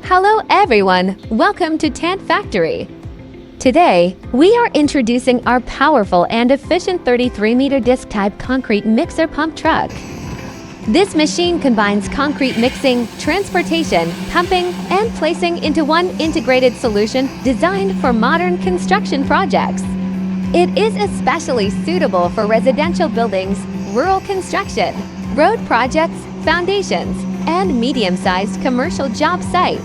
Hello everyone, welcome to Tant Factory. Today, we are introducing our powerful and efficient 33-meter disc-type concrete mixer pump truck. This machine combines concrete mixing, transportation, pumping, and placing into one integrated solution designed for modern construction projects. It is especially suitable for residential buildings, rural construction, road projects, foundations, and medium-sized commercial job sites.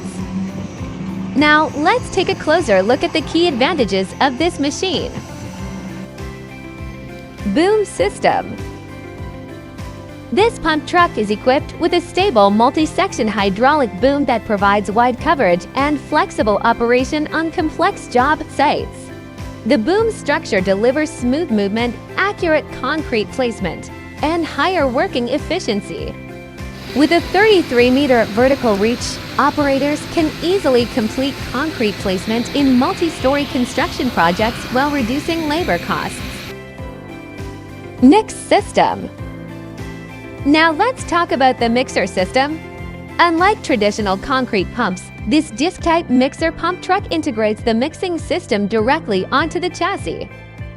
Now, let's take a closer look at the key advantages of this machine. Boom system. This pump truck is equipped with a stable multi-section hydraulic boom that provides wide coverage and flexible operation on complex job sites. The boom structure delivers smooth movement, accurate concrete placement, and higher working efficiency. With a 33-meter vertical reach, operators can easily complete concrete placement in multi-story construction projects while reducing labor costs. Mix system. Now let's talk about the mixer system. Unlike traditional concrete pumps, this disc-type mixer pump truck integrates the mixing system directly onto the chassis.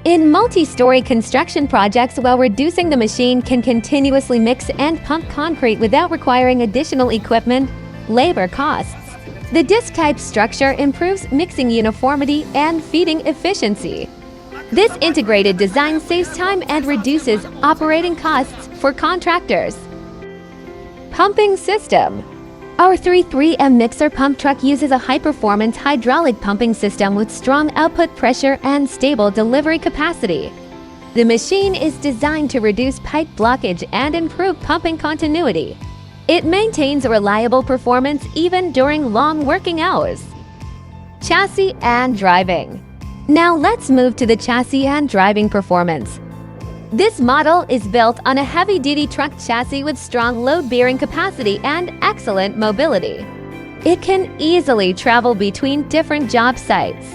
In multi-story construction projects, while reducing the machine can continuously mix and pump concrete without requiring additional equipment, labor costs. The disc-type structure improves mixing uniformity and feeding efficiency. This integrated design saves time and reduces operating costs for contractors. Pumping system. Our 3M mixer pump truck uses a high-performance hydraulic pumping system with strong output pressure and stable delivery capacity. The machine is designed to reduce pipe blockage and improve pumping continuity. It maintains a reliable performance even during long working hours. Chassis and driving. Now let's move to the chassis and driving performance. This model is built on a heavy-duty truck chassis with strong load-bearing capacity and excellent mobility. It can easily travel between different job sites.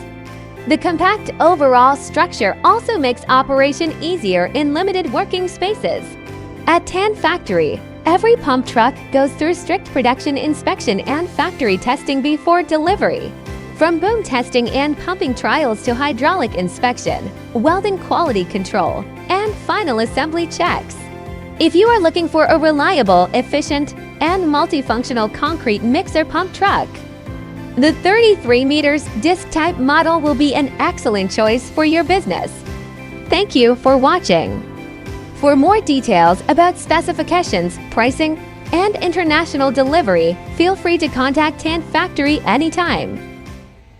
The compact overall structure also makes operation easier in limited working spaces. At Tant Factory, every pump truck goes through strict production inspection and factory testing before delivery. From boom testing and pumping trials to hydraulic inspection, welding quality control, and final assembly checks. If you are looking for a reliable, efficient, and multifunctional concrete mixer pump truck, the 33 meters disc-type model will be an excellent choice for your business. Thank you for watching. For more details about specifications, pricing, and international delivery, feel free to contact Tant Factory anytime.